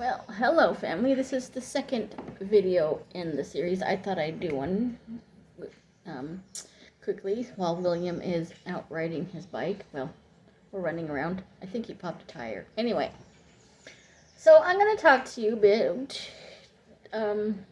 Well, hello family. This is the second video in the series. I thought I'd do one um, quickly while William is out riding his bike. Well, we're running around. I think he popped a tire. Anyway, so I'm going to talk to you a bit. I'm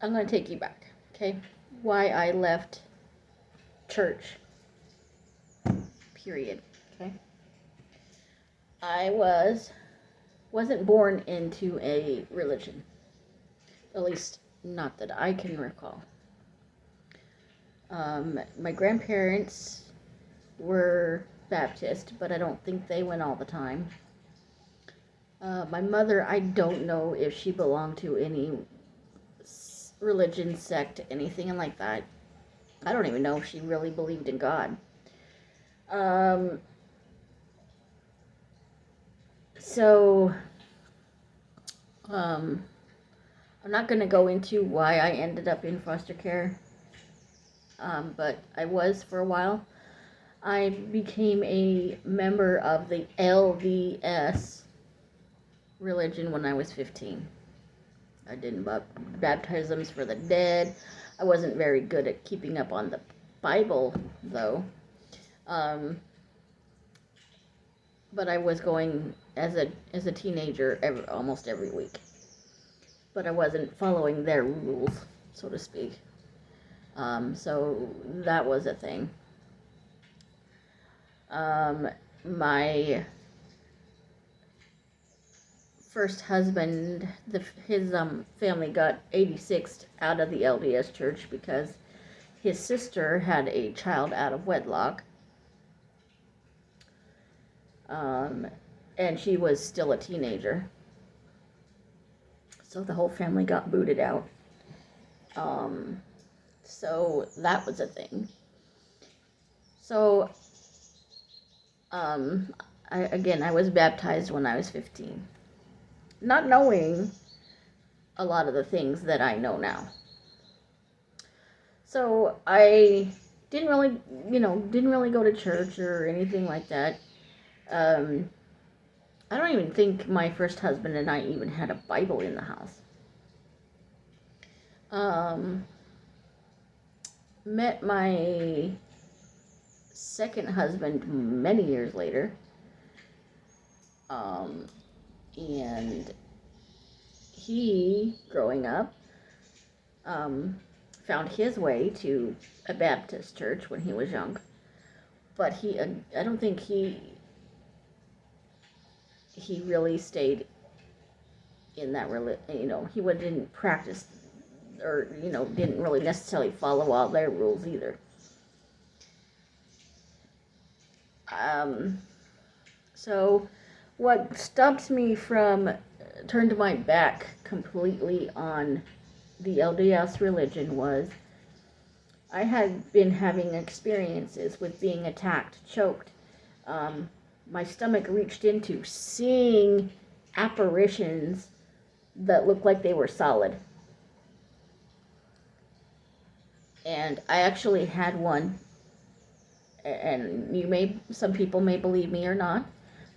going to take you back, okay? Why I left church, period, okay? I wasn't born into a religion, at least not that I can recall. My grandparents were Baptist, but I don't think they went all the time. My mother, I don't know if she belonged to any religion, sect, anything like that. I don't even know if she really believed in God. I'm not going to go into why I ended up in foster care, but I was for a while. I became a member of the LDS religion when I was 15. I did baptisms for the dead. I wasn't very good at keeping up on the Bible, though. But I was going as a teenager almost every week. But I wasn't following their rules, so to speak. So that was a thing. My first husband, his family got 86'd out of the LDS church because his sister had a child out of wedlock. And she was still a teenager. So the whole family got booted out. So that was a thing. So, I was baptized when I was 15. Not knowing a lot of the things that I know now. So I didn't really go to church or anything like that. I don't even think my first husband and I even had a Bible in the house. Met my second husband many years later. And he, growing up, found his way to a Baptist church when he was young. But I don't think he really stayed in that he didn't practice or didn't really necessarily follow all their rules either. So what stopped me from turned my back completely on the LDS religion was I had been having experiences with being attacked, choked. My stomach reached into seeing apparitions that looked like they were solid. And I actually had one, and some people may believe me or not,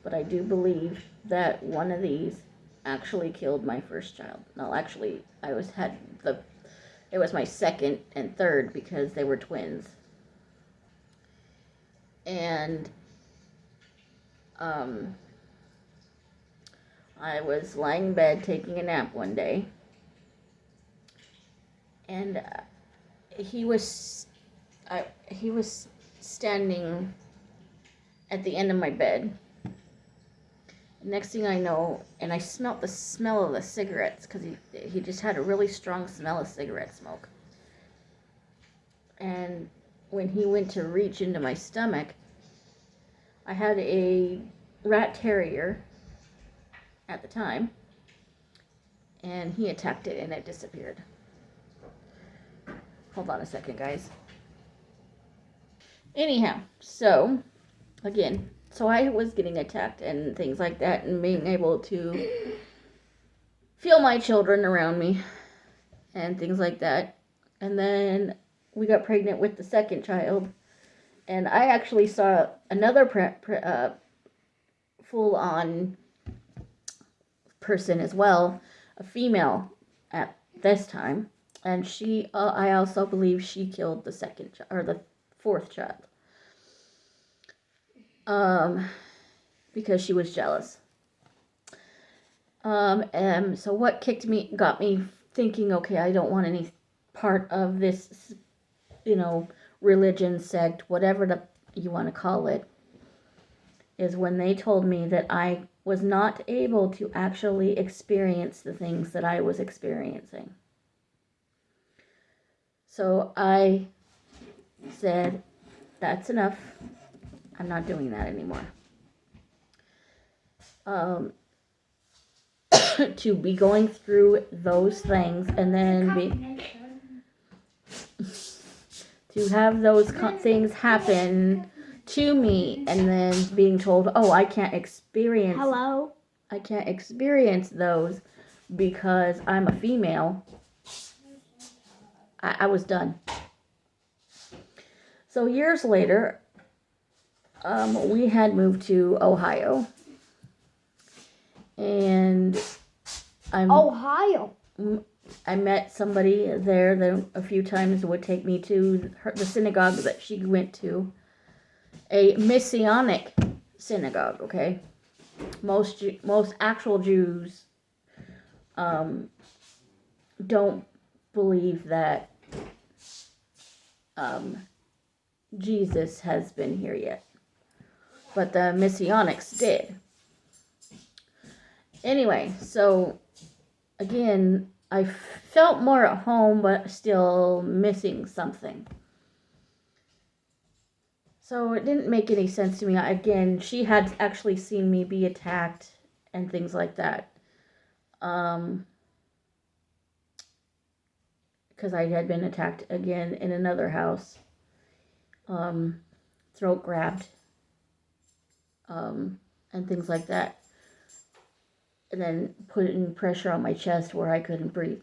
but I do believe that one of these actually killed my first child. No, actually, it was my second and third because they were twins. And I was lying in bed taking a nap one day, and he was standing at the end of my bed. Next thing I know, and I smelled the smell of the cigarettes because he just had a really strong smell of cigarette smoke. And when he went to reach into my stomach, I had a rat terrier at the time, and he attacked it and it disappeared. Hold on a second, guys. Anyhow, so I was getting attacked and things like that, and being able to feel my children around me and things like that. And then we got pregnant with the second child, and I actually saw another full-on person as well, a female at this time, and I also believe she killed the the fourth child, because she was jealous. And so what got me thinking, okay, I don't want any part of this, religion, sect, whatever you want to call it, is when they told me that I was not able to actually experience the things that I was experiencing. So I said, that's enough. I'm not doing that anymore. To be going through those things and then to have those things happen to me and then being told, oh, I can't experience those because I'm a female. I was done. So years later, we had moved to Ohio, and I met somebody there that a few times would take me to the synagogue that she went to, a Messianic synagogue. Okay, most actual Jews don't believe that Jesus has been here yet, but the Messianics did. Anyway, so again, I felt more at home, but still missing something. So it didn't make any sense to me. Again, she had actually seen me be attacked and things like that. Because I had been attacked again in another house. Throat grabbed. And things like that. And then putting pressure on my chest where I couldn't breathe.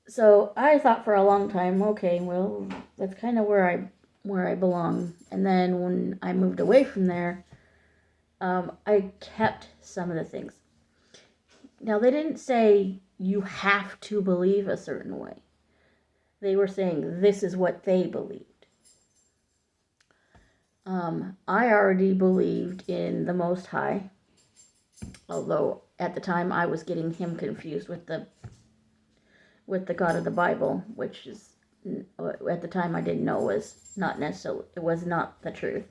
So I thought for a long time, okay, well, that's kind of where I belong. And then when I moved away from there, I kept some of the things. Now, they didn't say you have to believe a certain way. They were saying this is what they believed. I already believed in the Most High, although at the time I was getting him confused with the God of the Bible, which is, at the time I didn't know it was not the truth.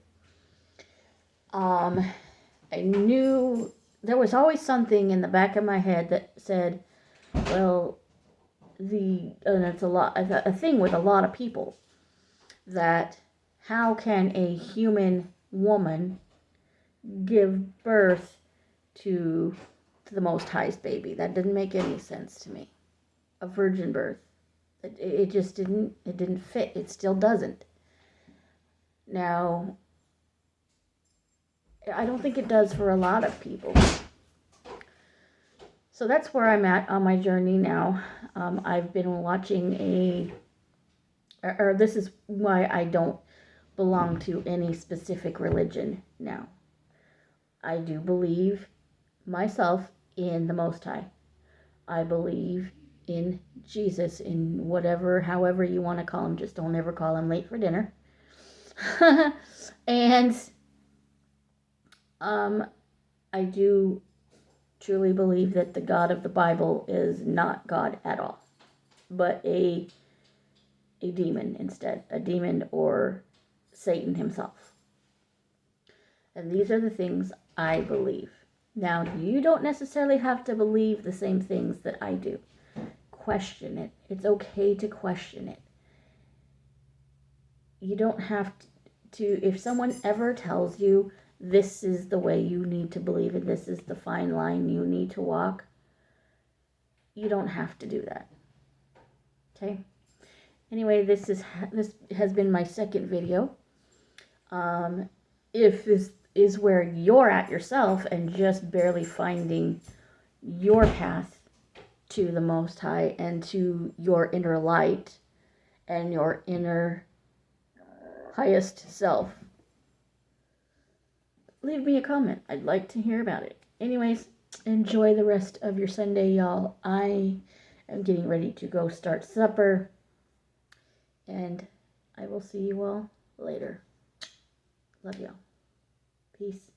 I knew there was always something in the back of my head that said, well, and it's a thing with a lot of people, that how can a human woman give birth to the Most High's baby? That didn't make any sense to me. A virgin birth. It just didn't fit. It still doesn't. Now, I don't think it does for a lot of people. So that's where I'm at on my journey now. I've been watching this is why I don't belong to any specific religion now. I do believe myself in the Most High. I believe in Jesus, in however you want to call him. Just don't ever call him late for dinner. And I do truly believe that the God of the Bible is not God at all, but a demon instead, a demon or Satan himself. And these are the things I believe. Now, you don't necessarily have to believe the same things that I do. Question it. It's okay to question it. You don't have to, if someone ever tells you this is the way you need to believe and this is the fine line you need to walk, you don't have to do that. Okay? Anyway, this has been my second video. If this is where you're at yourself and just barely finding your path to the Most High and to your inner light and your inner highest self, leave me a comment. I'd like to hear about it. Anyways, enjoy the rest of your Sunday, y'all. I am getting ready to go start supper, and I will see you all later. Love y'all. Peace.